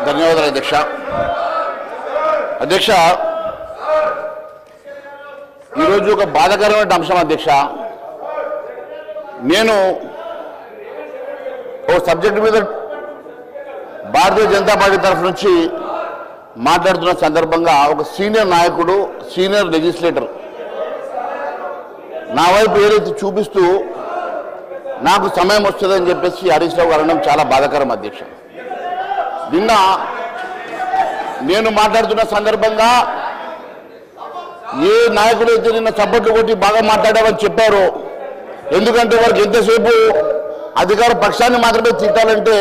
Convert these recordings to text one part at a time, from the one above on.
ధన్యవాదాలు అధ్యక్ష. అధ్యక్ష, ఈరోజు ఒక బాధాకరమైన అంశం అధ్యక్ష. నేను ఓ సబ్జెక్టు మీద భారతీయ జనతా పార్టీ తరఫు నుంచి మాట్లాడుతున్న సందర్భంగా ఒక సీనియర్ నాయకుడు, సీనియర్ లెజిస్లేటర్ నా వైపు ఏదైతే చూపిస్తూ నాకు సమయం వస్తుందని చెప్పేసి హరీష్ రావు గారు అనడం చాలా బాధాకరం అధ్యక్ష. నిన్న నేను మాట్లాడుతున్న సందర్భంగా ఏ నాయకుడు అయితే నిన్న చప్పట్లు కొట్టి బాగా మాట్లాడామని చెప్పారో, ఎందుకంటే వారికి ఎంతసేపు అధికార పక్షాన్ని మాత్రమే తిట్టాలంటే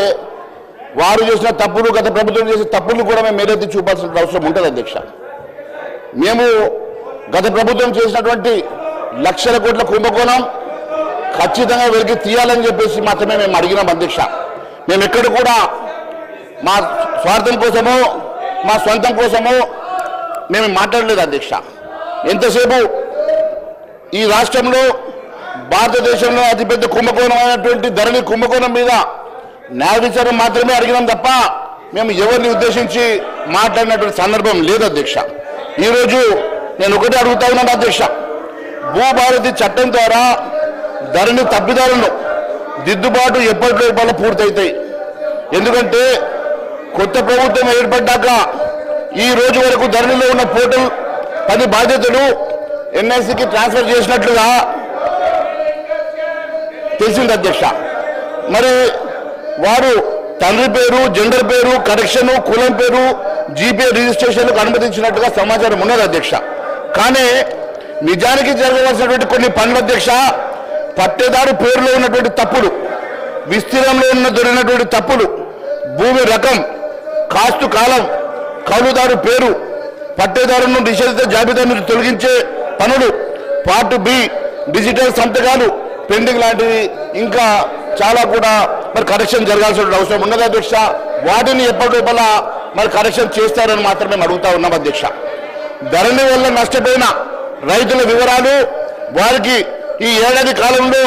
వారు చేసిన తప్పులు, గత ప్రభుత్వం చేసిన తప్పులు కూడా మేము ఏదైతే చూపాల్సిన అవసరం ఉంటుంది అధ్యక్ష. మేము గత ప్రభుత్వం చేసినటువంటి లక్షల కోట్ల కుంభకోణం ఖచ్చితంగా వెలికి తీయాలని చెప్పేసి మాత్రమే మేము అడిగినాం అధ్యక్ష. మేము ఎక్కడ కూడా మా స్వార్థం కోసమో మా సొంతం కోసమో మేము మాట్లాడలేదు అధ్యక్ష. ఎంతసేపు ఈ రాష్ట్రంలో భారతదేశంలో అతిపెద్ద కుంభకోణమైనటువంటి ధరణి కుంభకోణం మీద న్యాయ విచారణ మాత్రమే అడిగినాం తప్ప మేము ఎవరిని ఉద్దేశించి మాట్లాడినటువంటి సందర్భం లేదు అధ్యక్ష. ఈరోజు నేను ఒకటే అడుగుతా ఉన్నాను అధ్యక్ష, భూభారతి చట్టం ద్వారా ధరణి తప్పిదారులను దిద్దుబాటు ఎప్పటిలోపల పూర్తవుతాయి. ఎందుకంటే కొత్త ప్రభుత్వం ఏర్పడ్డాక ఈ రోజు వరకు ధరణిలో ఉన్న పోర్టల్ పని బాధ్యతలు ఎన్ఐసికి ట్రాన్స్ఫర్ చేసినట్లుగా తెలిసింది అధ్యక్ష. మరి వారు తండ్రి పేరు, జెండర్ పేరు, కరెక్షన్, కులం పేరు, జీపే రిజిస్ట్రేషన్లకు అనుమతించినట్టుగా సమాచారం ఉన్నది అధ్యక్ష. కానీ నిజానికి జరగవలసినటువంటి కొన్ని పనులు అధ్యక్ష, పట్టేదారు పేరులో ఉన్నటువంటి తప్పులు, విస్తీర్ణంలో దొరికినటువంటి తప్పులు, భూమి రకం, కాస్తు కాలం, కౌలుదారు పేరు, పట్టేదారును నిషేధిత జాబితా నుంచి తొలగించే పనులు, పార్ట్ బి డిజిటల్ సంతకాలు పెండింగ్ లాంటివి ఇంకా చాలా కూడా మరి కరెక్షన్ జరగాల్సిన అవసరం ఉన్నది అధ్యక్ష. వాటిని ఎప్పటిలోపల మరి కరెక్షన్ చేస్తారని మాత్రమే మేము అడుగుతా ఉన్నాం అధ్యక్ష. ధరణి వల్ల నష్టపోయిన రైతుల వివరాలు, వారికి ఈ ఏడాది కాలంలో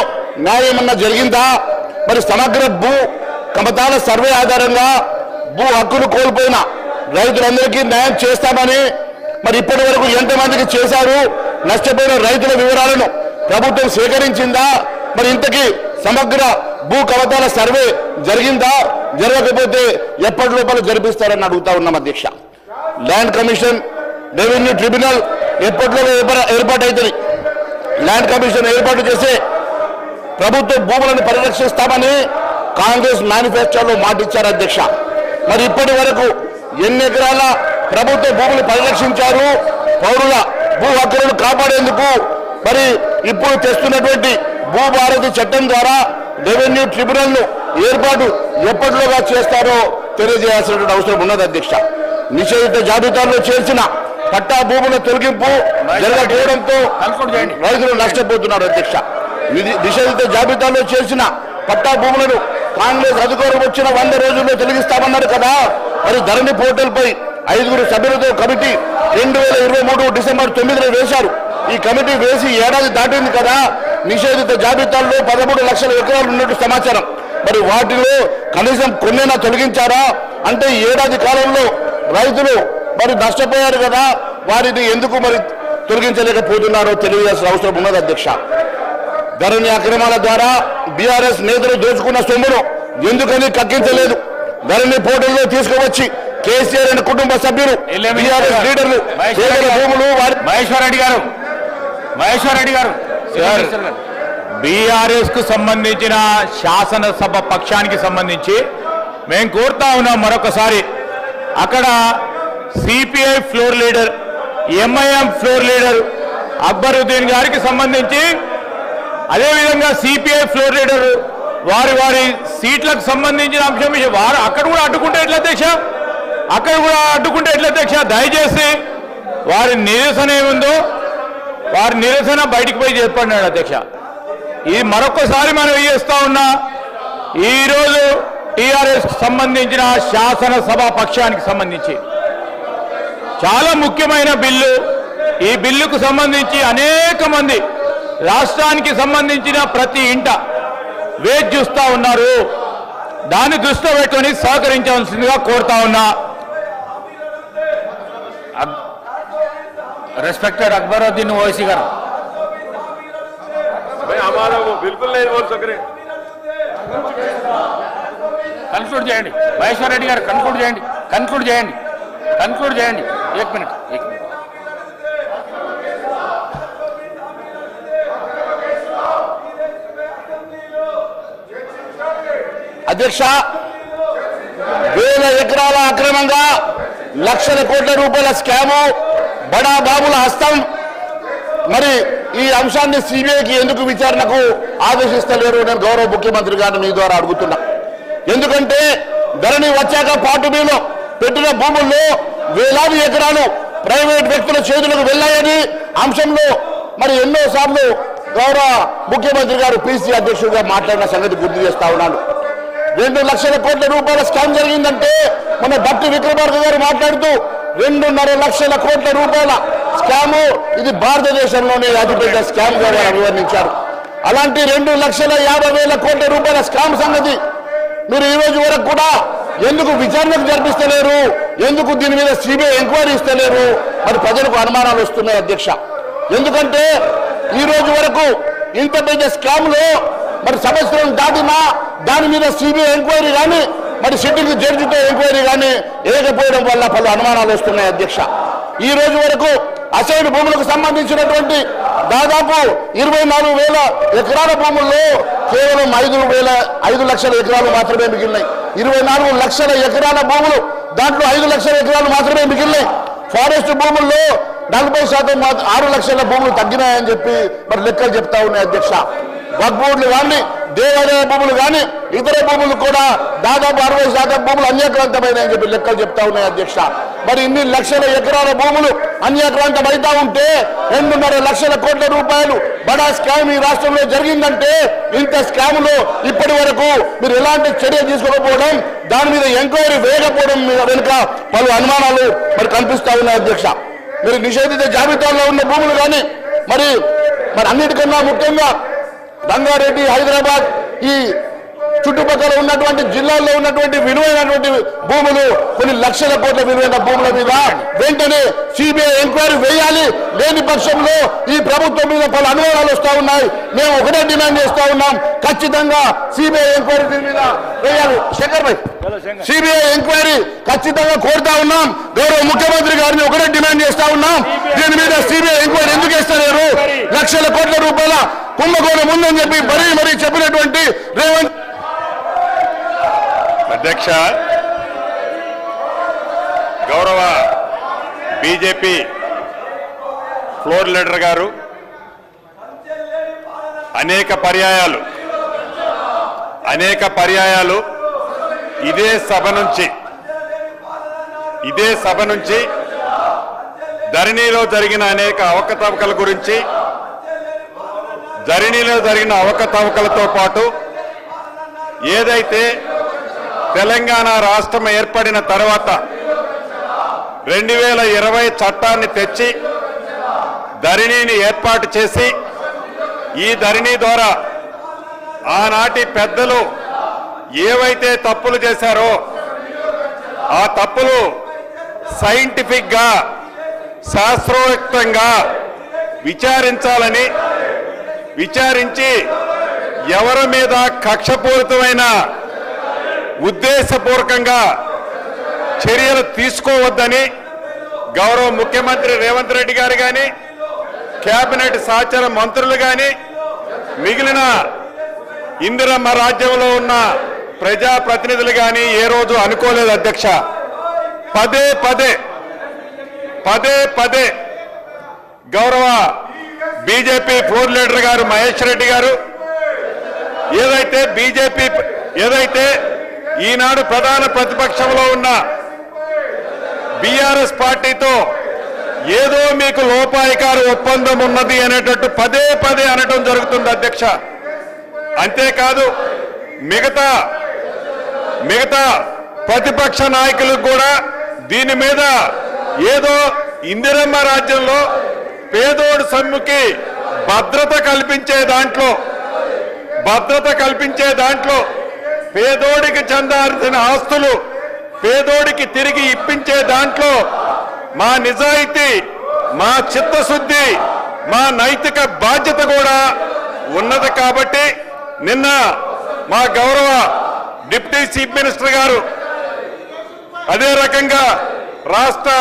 న్యాయం ఏమన్నా జరిగిందా, మరి సమగ్ర భూ కమతాల సర్వే ఆధారంగా భూ హక్కులు కోల్పోయిన రైతులందరికీ న్యాయం చేస్తామని మరి ఇప్పటి వరకు ఎంతమందికి చేశారు, నష్టపోయిన రైతుల వివరాలను ప్రభుత్వం సేకరించిందా, మరి ఇంతకీ సమగ్ర భూ కమతాల సర్వే జరిగిందా, జరగకపోతే ఎప్పటి లోపల జరిపిస్తారని అడుగుతా ఉన్నాం అధ్యక్ష. ల్యాండ్ కమిషన్, రెవెన్యూ ట్రిబ్యునల్ ఎప్పటిలో ఏర్పాటవుతుంది. ల్యాండ్ కమిషన్ ఏర్పాటు చేసే ప్రభుత్వ భూములను పరిరక్షిస్తామని కాంగ్రెస్ మేనిఫెస్టోలో మాట ఇచ్చారు అధ్యక్ష. మరి ఇప్పటి వరకు ఎన్ని ఎకరాల ప్రభుత్వ భూములు పరిరక్షించారు, పౌరుల భూ హక్కులను కాపాడేందుకు మరి ఇప్పుడు తెస్తున్నటువంటి భూభారతి చట్టం ద్వారా రెవెన్యూ ట్రిబ్యునల్ ను ఏర్పాటు ఎప్పటిలోగా చేస్తారో తెలియజేయాల్సినటువంటి అవసరం ఉన్నది అధ్యక్ష. నిషేధిత జాబితాలో చేర్చిన పట్టా భూముల తొలగింపు జరగకపోవడంతో రైతులు నష్టపోతున్నారు అధ్యక్ష. నిషేధిత జాబితాలో చేర్చిన పట్టా భూములను కాంగ్రెస్ అధికారం వచ్చిన 100 రోజుల్లో తొలగిస్తామన్నారు కదా. మరి ధరణి పోర్టల్ పై 5 సభ్యులతో కమిటీ 2023 డిసెంబర్ 9న వేశారు. ఈ కమిటీ వేసి ఏడాది దాటింది కదా. నిషేధిత జాబితాల్లో 13 లక్షల ఎకరాలు ఉన్నట్టు సమాచారం. మరి వాటిలో కనీసం కొన్నైనా తొలగించారా? అంటే ఏడాది కాలంలో రైతులు మరి నష్టపోయారు కదా, వారిని ఎందుకు మరి తొలగించలేకపోతున్నారో తెలియజేయాల్సిన అవసరం ఉన్నది అధ్యక్ష. ధరణి అక్రమాల ద్వారా బీఆర్ఎస్ నేతలు దోచుకున్న సొమ్మును ఎందుకని కక్కించలేదు? ధరణి పోర్టల్లో తీసుకువచ్చి కేసీఆర్ అండ్ కుటుంబ సభ్యులు, బీఆర్ఎస్ లీడర్లు భూములు మహేశ్వర్ రెడ్డి గారు బీఆర్ఎస్ కు సంబంధించిన శాసనసభ పక్షానికి సంబంధించి మేము కోరుతా ఉన్నాం మరొకసారి, అక్కడ CPI floor leader, MIM floor leader Akbaruddin గారికి సంబంధించి, అదేవిధంగా సిపిఐ ఫ్లోర్ లీడర్ వారి సీట్లకు సంబంధించిన అంశం వారు అక్కడ కూడా అడ్డుకుంటే ఎట్లా అధ్యక్ష? దయచేసి వారి నిరసన ఏముందో వారి నిరసన బయటికి పోయి చెప్పండి అధ్యక్ష. ఇది మరొకసారి మనం చేస్తా ఉన్నా, ఈరోజు టీఆర్ఎస్ సంబంధించిన శాసనసభ పక్షానికి సంబంధించి చాలా ముఖ్యమైన బిల్లు. ఈ బిల్లుకు సంబంధించి అనేక మంది రాష్ట్రానికి సంబంధించిన ప్రతి ఇంట వేచి చూస్తా ఉన్నారు. దాన్ని దృష్టిలో పెట్టుకొని సహకరించవలసిందిగా కోరుతా ఉన్నా. రెస్పెక్టెడ్ అక్బరుద్దీన్ ఓవైసీ గారు. కన్క్లూడ్ చేయండి. మహేశ్వర్ రెడ్డి గారు కన్క్లూడ్ చేయండి. ఏక్ మినిట్. అధ్యక్ష, వేల ఎకరాల అక్రమంగా లక్షల కోట్ల రూపాయల స్కాము, బడా బాబుల హస్తం. మరి ఈ అంశాన్ని సిబిఐకి ఎందుకు విచారణకు ఆదేశిస్తలేరు? నేను గౌరవ ముఖ్యమంత్రి గారిని మీ ద్వారా అడుగుతున్నా. ఎందుకంటే ధరణి వచ్చాక పార్ట్ బిలో పెట్టిన భూముల్లో వేలాది ఎకరాలు ప్రైవేట్ వ్యక్తుల చేతులకు వెళ్ళాయని అంశంలో మరి ఎన్నోసార్లు గౌరవ ముఖ్యమంత్రి గారు పిసి అధ్యక్షుడిగా మాట్లాడిన సంగతి గుర్తు చేస్తా ఉన్నాను. 2 లక్షల కోట్ల రూపాయల స్కామ్ జరిగిందంటే మన భట్టి విక్రమార్క గారు మాట్లాడుతూ 2.5 లక్షల కోట్ల రూపాయల స్కాము, ఇది భారతదేశంలోనే అతిపెద్ద స్కామ్ గా అభివర్ణించారు. అలాంటి 2,50,000 కోట్ల రూపాయల స్కామ్ సంగతి మీరు ఈ రోజు వరకు కూడా ఎందుకు విచారణకు జరిపిస్తలేరు? ఎందుకు దీని మీద సిబిఐ ఎంక్వైరీ ఇస్తలేరు? మరి ప్రజలకు అనుమానాలు వస్తున్నాయి అధ్యక్ష. ఎందుకంటే ఈ రోజు వరకు ఇంత పెద్ద స్కామ్ లో మరి సంవత్సరం దాటినా దాని మీద సిబిఐ ఎంక్వైరీ కానీ మరి సిట్టింగ్ జడ్జితో ఎంక్వైరీ కానీ లేకపోవడం వల్ల పలు అనుమానాలు వస్తున్నాయి అధ్యక్ష. ఈ రోజు వరకు అసైన్ భూములకు సంబంధించినటువంటి దాదాపు 24,000 ఎకరాల భూముల్లో కేవలం 5 లక్షల ఎకరాలు మాత్రమే మిగిలినాయి. 24 లక్షల ఎకరాల భూములు, దాంట్లో 5 లక్షల ఎకరాలు మాత్రమే మిగిలినాయి. ఫారెస్ట్ భూముల్లో 40% 6 లక్షల భూములు తగ్గినాయని చెప్పి మరి లెక్కలు చెప్తా ఉన్నాయి అధ్యక్ష. వక్ఫ్ కానీ దేవాలయ భూములు కానీ ఇతర భూములు కూడా దాదాపు 60% భూములు అన్యాక్రాంతమైనాయని చెప్పి లెక్కలు చెప్తా ఉన్నాయి అధ్యక్ష. మరి ఇన్ని లక్షల ఎకరాల భూములు అన్యాక్రాంతం అవుతా ఉంటే 2.5 లక్షల కోట్ల రూపాయలు బడా స్కామ్ ఈ రాష్ట్రంలో జరిగిందంటే ఇంత స్కామ్లో ఇప్పటి వరకు మీరు ఎలాంటి చర్య తీసుకోకపోవడం, దాని మీద ఎంక్వైరీ వేయకపోవడం మీద వెనుక పలు అనుమానాలు మరి కనిపిస్తా ఉన్నాయి అధ్యక్ష. మరి నిషేధిత జాబితాలో ఉన్న భూములు కానీ మరి అన్నిటికన్నా ముఖ్యంగా రంగారెడ్డి, హైదరాబాద్ ఈ చుట్టుపక్కల ఉన్నటువంటి జిల్లాల్లో ఉన్నటువంటి విలువైనటువంటి భూములు, కొన్ని లక్షల కోట్ల విలువైన భూముల మీద వెంటనే సిబిఐ ఎంక్వైరీ వేయాలి. లేని పక్షంలో ఈ ప్రభుత్వం మీద పలు అనుమానాలు వస్తూ ఉన్నాయి. మేము ఒకటే డిమాండ్ చేస్తా ఉన్నాం, ఖచ్చితంగా సిబిఐ ఎంక్వైరీ దీని మీద వేయాలి. శంకర్ భాయ్, సిబిఐ ఎంక్వైరీ ఖచ్చితంగా కోరుతా ఉన్నాం. గౌరవ ముఖ్యమంత్రి గారిని ఒకటే డిమాండ్ చేస్తా ఉన్నాం, దీని మీద సిబిఐ ఎంక్వైరీ ఎందుకు ఇస్తలేరు? లక్షల కోట్ల రూపాయల కుంభకోణం ఉందని చెప్పి మరీ చెప్పినటువంటి రేవంత్ అధ్యక్ష, గౌరవ బీజేపీ ఫ్లోర్ లీడర్ గారు అనేక పర్యాయాలు ఇదే సభ నుంచి ధరణిలో జరిగిన అనేక అవకతవకల గురించి, ధరణిలో జరిగిన అవకతవకలతో పాటు ఏదైతే తెలంగాణ రాష్ట్రం ఏర్పడిన తర్వాత 2020 చట్టాన్ని తెచ్చి ధరణిని ఏర్పాటు చేసి, ఈ ధరణి ద్వారా ఆనాటి పెద్దలు ఏవైతే తప్పులు చేశారో ఆ తప్పులు సైంటిఫిక్ గా, శాస్త్రోక్తంగా విచారించాలని, విచారించి ఎవరి మీద కక్షపూరితమైన ఉద్దేశపూర్వకంగా చర్యలు తీసుకోవద్దని గౌరవ ముఖ్యమంత్రి రేవంత్ రెడ్డి గారు కానీ, కేబినెట్ సహచర మంత్రులు కానీ, మిగిలిన ఇందిరమ్మ రాజ్యంలో ఉన్న ప్రజాప్రతినిధులు కానీ ఏ రోజు అనుకోలేదు అధ్యక్ష. పదే గౌరవ బీజేపీ ఫ్లోర్ లీడర్ గారు మహేష్ రెడ్డి గారు ఏదైతే ఈనాడు ప్రధాన ప్రతిపక్షంలో ఉన్న బీఆర్ఎస్ పార్టీతో ఏదో మీకు లోపాయికార ఒప్పందం ఉన్నది అనేటట్టు పదే అనటం జరుగుతుంది అధ్యక్ష. అంతేకాదు మిగతా ప్రతిపక్ష నాయకులకు కూడా దీని మీద ఏదో ఇందిరమ్మ రాజ్యంలో పేదోడు సమ్ముకి భద్రత కల్పించే దాంట్లో పేదోడికి చెందాల్సిన ఆస్తులు పేదోడికి తిరిగి ఇప్పించే దాంట్లో మా నిజాయితీ, మా చిత్తశుద్ధి, మా నైతిక బాధ్యత కూడా ఉన్నది. కాబట్టి నిన్న మా గౌరవ డిప్యూటీ చీఫ్ మినిస్టర్ గారు, అదే రకంగా రాష్ట్ర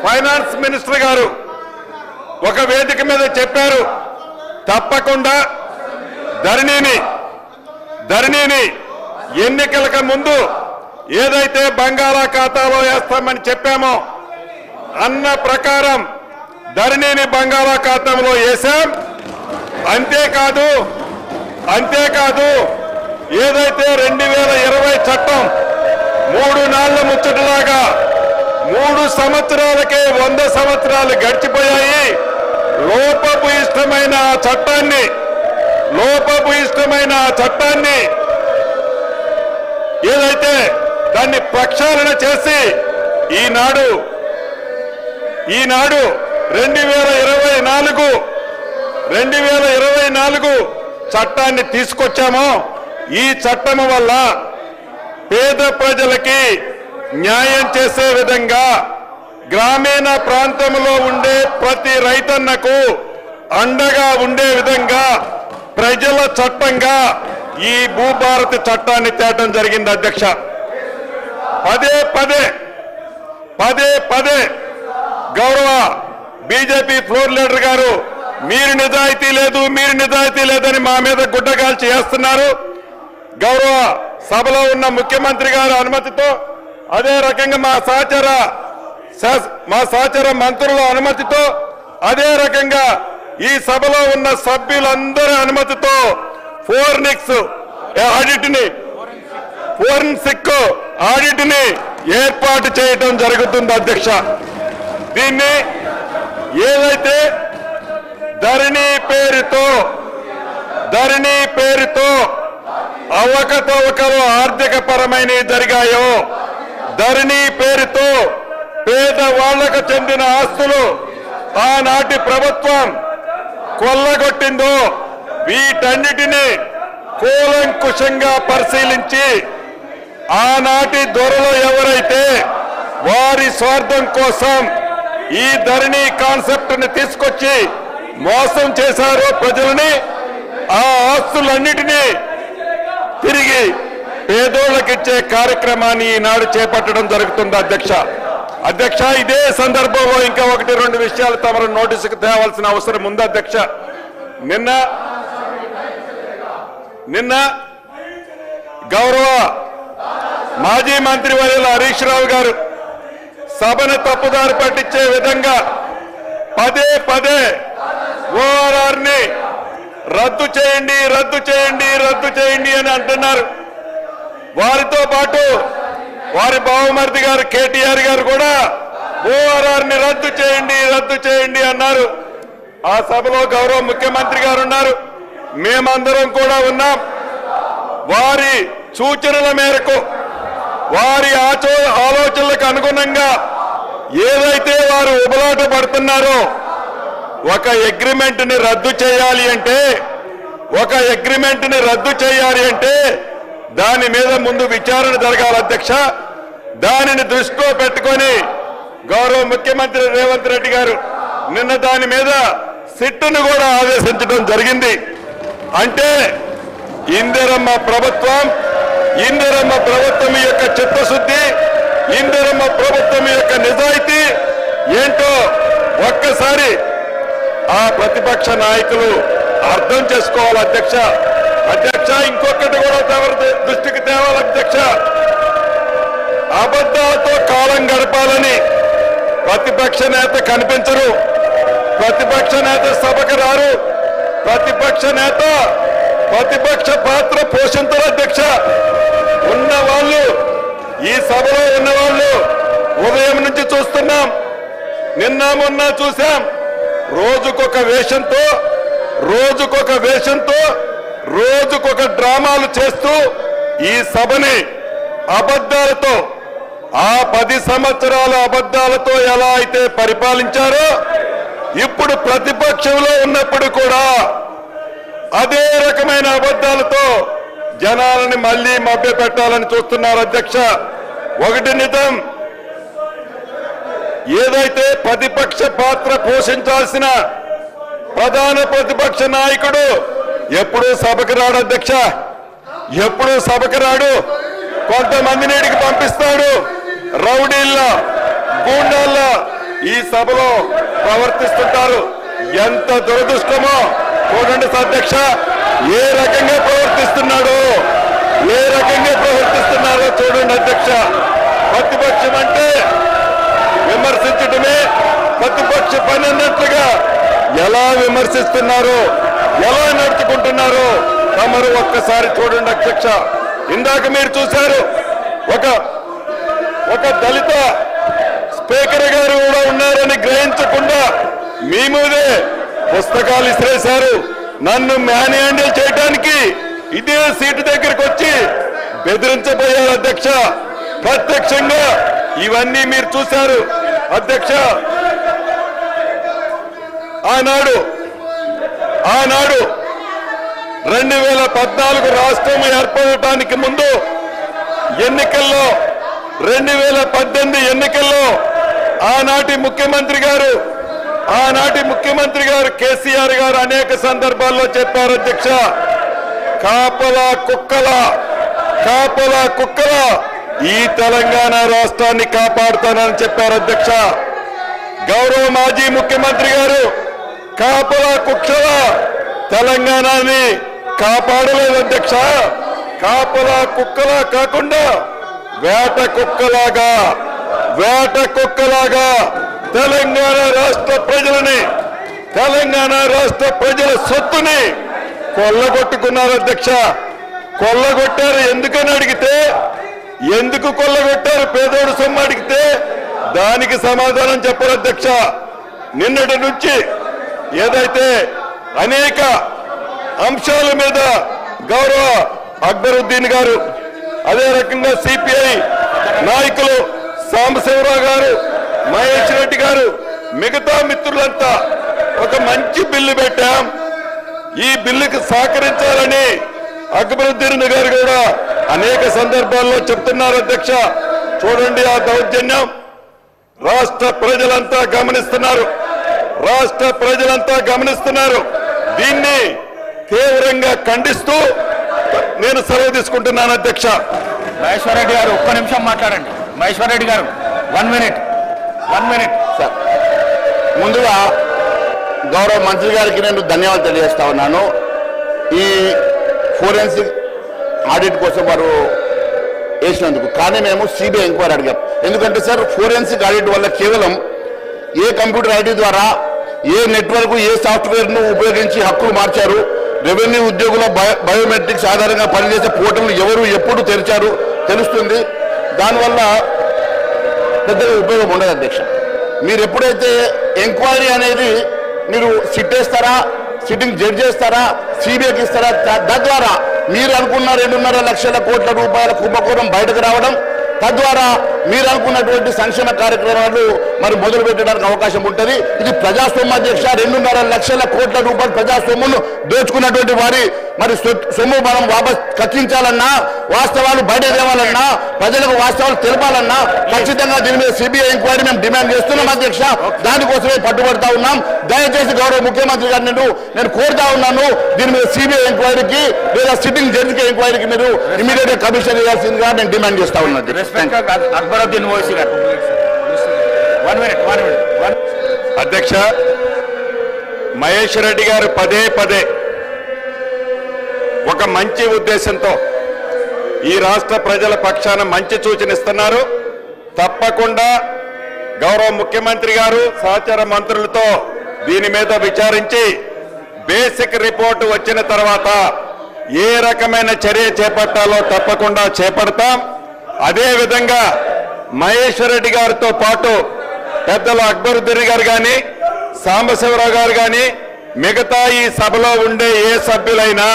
ఫైనాన్స్ మినిస్టర్ గారు ఒక వేదిక మీద చెప్పారు, తప్పకుండా ధరణిని ఎన్నికలకు ముందు ఏదైతే బంగాళాఖాతాలో వేస్తామని చెప్పామో అన్న ప్రకారం ధరణిని బంగాళాఖాతంలో వేశాం. అంతేకాదు ఏదైతే 2020 చట్టం 3 నాళ్ల ముచ్చటలాగా 3 సంవత్సరాలకే 100 సంవత్సరాలు గడిచిపోయాయి. లోపభూయిష్టమైన ఆ చట్టాన్ని ఏదైతే దాన్ని ప్రక్షాళన చేసి ఈనాడు 2024 చట్టాన్ని తీసుకొచ్చామో ఈ చట్టం వల్ల పేద ప్రజలకి న్యాయం చేసే విధంగా, గ్రామీణ ప్రాంతంలో ఉండే ప్రతి రైతన్నకు అండగా ఉండే విధంగా ప్రజల చట్టంగా ఈ భూభారతి చట్టాన్ని తేవడం జరిగింది. అధ్యక్ష, పదే గౌరవ బీజేపీ ఫ్లోర్ లీడర్ గారు మీరు నిజాయితీ లేదని మా మీద గుడ్డగాల్చి చేస్తున్నారు. గౌరవ సభలో ఉన్న ముఖ్యమంత్రి గారి అనుమతితో, అదే రకంగా మా సహచర మంత్రుల అనుమతితో, అదే రకంగా ఈ సభలో ఉన్న సభ్యులందరి అనుమతితో ఫోరెన్సిక్ ఆడిట్ ని ఏర్పాటు చేయడం జరుగుతుంది. అధ్యక్ష, దీన్ని ఏదైతే ధరణి పేరుతో అవకతవకలు ఆర్థిక పరమైనవి జరిగాయో, ధరణి పేరుతో పేదవాళ్లకు చెందిన ఆస్తులు ఆనాటి ప్రభుత్వం కొల్లగొట్టిందో వీటన్నిటినీ కూలంకుషంగా పరిశీలించి ఆనాటి దొరలు ఎవరైతే వారి స్వార్థం కోసం ఈ ధరణి కాన్సెప్ట్ ని తీసుకొచ్చి మోసం చేశారో ప్రజలని, ఆ ఆస్తులన్నిటినీ తిరిగి పేదోళ్ళకిచ్చే కార్యక్రమాన్ని ఈనాడు చేపట్టడం జరుగుతుంది. అధ్యక్ష, ఇదే సందర్భంలో ఇంకా 1-2 విషయాలు తమరు నోటీసుకు తేవాల్సిన అవసరం ఉంది. అధ్యక్ష, నిన్న గౌరవ మాజీ మంత్రి వర్యులు హరీష్ రావు గారు సభను తప్పుదారి పట్టించే విధంగా పదే ఓఆర్ఆర్ ని రద్దు చేయండి అని అంటున్నారు. వారితో పాటు వారి బావమరిది గారు కేటీఆర్ గారు కూడా ఓఆర్ఆర్ ని రద్దు చేయండి అన్నారు. ఆ సభలో గౌరవ ముఖ్యమంత్రి గారు ఉన్నారు, మేమందరం కూడా ఉన్నాం. వారి సూచనల మేరకు, వారి ఆలోచనలకు అనుగుణంగా ఏదైతే వారు ఉబలాట పడుతున్నారో, ఒక అగ్రిమెంట్ ని రద్దు చేయాలి అంటే దాని మీద ముందు విచారణ జరగాలి. అధ్యక్ష, దానిని దృష్టిలో పెట్టుకొని గౌరవ ముఖ్యమంత్రి రేవంత్ రెడ్డి గారు నిన్న దాని మీద సిట్టును కూడా ఆదేశించడం జరిగింది. అంటే ఇందిరమ్మ ప్రభుత్వం యొక్క చిత్తశుద్ధి, ఇందిరమ్మ ప్రభుత్వం యొక్క నిజాయితీ ఏంటో ఒక్కసారి ఆ ప్రతిపక్ష నాయకులు అర్థం చేసుకోవాలి. అధ్యక్ష, ఇంకొకటి కూడా దృష్టికి తేవాలి. అధ్యక్ష, అబద్ధాలతో కాలం గడపాలని ప్రతిపక్ష నేత కనిపించరు, ప్రతిపక్ష నేత సభకు రారు, ప్రతిపక్ష పాత్ర పోషించరు. అధ్యక్ష, ఉన్నవాళ్ళు, ఈ సభలో ఉన్నవాళ్ళు ఉదయం నుంచి చూస్తున్నాం, నిన్న మొన్న చూశాం, రోజుకొక డ్రామాలు చేస్తూ ఈ సభని అబద్ధాలతో, ఆ 10 సంవత్సరాల అబద్ధాలతో ఎలా అయితే పరిపాలించారో, ఇప్పుడు ప్రతిపక్షంలో ఉన్నప్పుడు కూడా అదే రకమైన అబద్ధాలతో జనాలని మళ్లీ మభ్య పెట్టాలని చూస్తున్నారు అధ్యక్ష. ఒకటి నిజం, ఏదైతే ప్రతిపక్ష పాత్ర పోషించాల్సిన ప్రధాన ప్రతిపక్ష నాయకుడు ఎప్పుడూ సభకు రాడు అధ్యక్ష, ఎప్పుడూ సభకు రాడు. కొంతమందిని ఇడికి పంపిస్తాడు, రౌడీల్లా గూండాల్లా ఈ సభలో ప్రవర్తిస్తుంటారు. ఎంత దురదృష్టమో చూడండి అధ్యక్ష, ఏ రకంగా ప్రవర్తిస్తున్నాడో చూడండి అధ్యక్ష. ప్రతిపక్షం అంటే విమర్శించడమే ప్రతిపక్ష పని అన్నట్లుగా ఎలా విమర్శిస్తున్నారో, ఎలా నడుచుకుంటున్నారో తమరు ఒక్కసారి చూడండి అధ్యక్ష. ఇందాక మీరు చూశారు, ఒక దళిత స్పీకర్ గారు కూడా ఉన్నారని గ్రహించకుండా మీ మీదే పుస్తకాలు ఇసిరేశారు. నన్ను మ్యాన్ హ్యాండిల్ చేయడానికి ఇదే సీటు దగ్గరకు వచ్చి బెదిరించబోయారు అధ్యక్ష. ప్రత్యక్షంగా ఇవన్నీ మీరు చూశారు అధ్యక్ష. ఆనాడు 2014 రాష్ట్రం ఏర్పడటానికి ముందు ఎన్నికల్లో 2018 ఎన్నికల్లో ఆనాటి ముఖ్యమంత్రి గారు కేసీఆర్ గారు అనేక సందర్భాల్లో చెప్పారు అధ్యక్ష, కాపలా కుక్కల ఈ తెలంగాణ రాష్ట్రాన్ని కాపాడుతానని చెప్పారు అధ్యక్ష. గౌరవ మాజీ ముఖ్యమంత్రి గారు కాపలా కుక్కల తెలంగాణని కాపాడలేదు అధ్యక్ష. కాపలా కుక్కలా కాకుండా వేట కుక్కలాగా తెలంగాణ రాష్ట్ర ప్రజల సొత్తుని కొల్లగొట్టుకున్నారు అధ్యక్ష. కొల్లగొట్టారు ఎందుకని అడిగితే, ఎందుకు కొల్లగొట్టారు పేదోడు సొమ్ము అడిగితే దానికి సమాధానం చెప్పరు అధ్యక్ష. నిన్నటి నుంచి ఏదైతే అనేక అంశాల మీద గౌరవ అక్బరుద్దీన్ గారు, అదే రకంగా సిపిఐ నాయకులు సాంబశివరావు గారు, మహేష్ రెడ్డి గారు, మిగతా మిత్రులంతా ఒక మంచి బిల్లు పెట్టాం, ఈ బిల్లుకి సహకరించాలని అక్బరుద్దీన్ గారు కూడా అనేక సందర్భాల్లో చెప్తున్నారు అధ్యక్ష. చూడండి ఆ దౌర్జన్యం రాష్ట్ర ప్రజలంతా గమనిస్తున్నారు. దీన్ని తీవ్రంగా ఖండిస్తూ నేను సెలవు తీసుకుంటున్నాను అధ్యక్ష. మహేశ్వర్ రెడ్డి గారు ఒక్క నిమిషం మాట్లాడండి. మహేశ్వర్ రెడ్డి గారు 1 మినిట్ సార్. ముందుగా గౌరవ మంత్రి గారికి నేను ధన్యవాదాలు తెలియజేస్తా ఉన్నాను. ఈ ఫోరెన్సిక్ ఆడిట్ కోసం వారు వేసినందుకు. కానీ మేము సిబిఐ ఎంక్వైరీ అడిగాం. ఎందుకంటే సార్, ఫోరెన్సిక్ ఆడిట్ వల్ల కేవలం ఏ కంప్యూటర్ ఐడి ద్వారా ఏ నెట్వర్క్ ఏ సాఫ్ట్వేర్ను ఉపయోగించి హక్కులు మార్చారు, రెవెన్యూ ఉద్యోగుల బయోమెట్రిక్స్ ఆధారంగా పనిచేసే పోర్టల్ను ఎవరు ఎప్పుడు తెరిచారు తెలుస్తుంది. దానివల్ల పెద్దగా ఉపయోగం ఉండదు అధ్యక్ష. మీరు ఎప్పుడైతే ఎంక్వైరీ అనేది మీరు సిట్టేస్తారా, సిట్టింగ్ జడ్జ్ చేస్తారా, సిబిఐకి ఇస్తారా, తద్వారా మీరు అనుకున్న 2.5 లక్షల కోట్ల రూపాయల కుంభకోణం బయటకు రావడం, తద్వారా మీరు అనుకున్నటువంటి సంక్షేమ కార్యక్రమాలు మరి మొదలు పెట్టడానికి అవకాశం ఉంటుంది. ఇది ప్రజాస్వామ్య అధ్యక్ష. 2.5 లక్షల కోట్ల రూపాయల ప్రజాస్వామ్యను దోచుకున్నటువంటి వారి మరి సొమ్ము మనం వాపస్ కక్కించాలన్నా, వాస్తవాలు బయట తేవాలన్నా, ప్రజలకు వాస్తవాలు తెలపాలన్నా ఖచ్చితంగా దీని మీద సిబిఐ ఎంక్వైరీ మేము డిమాండ్ చేస్తున్నాం అధ్యక్ష. దానికోసమే పట్టుబడతా ఉన్నాం. దయచేసి గౌరవ ముఖ్యమంత్రి గారు నేను కోరుతా ఉన్నాను, దీని మీద సిబిఐ ఎంక్వైరీకి లేదా సిట్టింగ్ జడ్జికి ఎంక్వైరీకి మీరు ఇమీడియట్ గా కమిషన్ ఇవ్వాల్సిందిగా నేను డిమాండ్ చేస్తా ఉన్నాను. అక్బరుద్దీన్ ఓవైసీ గారు 1 మినిట్. అధ్యక్ష, మహేష్ రెడ్డి గారు పదే ఒక మంచి ఉద్దేశంతో ఈ రాష్ట్ర ప్రజల పక్షాన మంచి సూచన ఇస్తున్నారు. తప్పకుండా గౌరవ ముఖ్యమంత్రి గారు సహచర మంత్రులతో దీని మీద విచారించి బేసిక్ రిపోర్టు వచ్చిన తర్వాత ఏ రకమైన చర్య చేపట్టాలో తప్పకుండా చేపడతాం. అదేవిధంగా మహేష్ రెడ్డి గారితో పాటు పెద్దలు అక్బరుద్దీన్ గారు కానీ, సాంబశివరావు గారు కానీ, మిగతా ఈ సభలో ఉండే ఏ సభ్యులైనా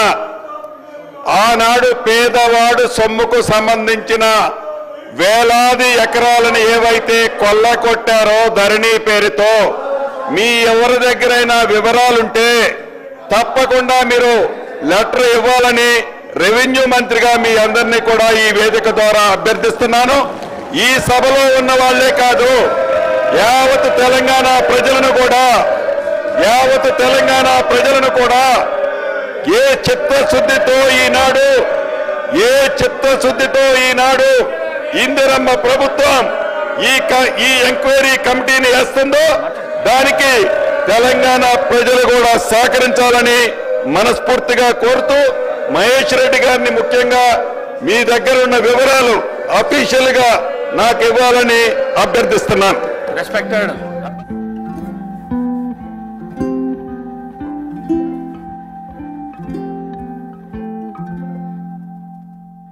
ఆనాడు పేదవాడు సొమ్ముకు సంబంధించిన వేలాది ఎకరాలను ఏవైతే కొల్లగొట్టారో ధరణి పేరుతో, మీ ఎవరి దగ్గరైనా వివరాలుంటే తప్పకుండా మీరు లెటర్ ఇవ్వాలని రెవెన్యూ మంత్రిగా మీ అందరినీ కూడా ఈ వేదిక ద్వారా అభ్యర్థిస్తున్నాను. ఈ సభలో ఉన్న వాళ్లే కాదు, యావత్ తెలంగాణ ప్రజలను కూడా ఏ చిత్తశుద్ధితో ఈనాడు ఇందిరమ్మ ప్రభుత్వం ఈ ఎంక్వైరీ కమిటీని వేస్తుందో దానికి తెలంగాణ ప్రజలు కూడా సహకరించాలని మనస్ఫూర్తిగా కోరుతూ మహేష్ రెడ్డి గారిని ముఖ్యంగా మీ దగ్గర ఉన్న వివరాలు అఫీషియల్ గా నాకు ఇవ్వాలని అభ్యర్థిస్తున్నాను. రెస్పెక్టెడ్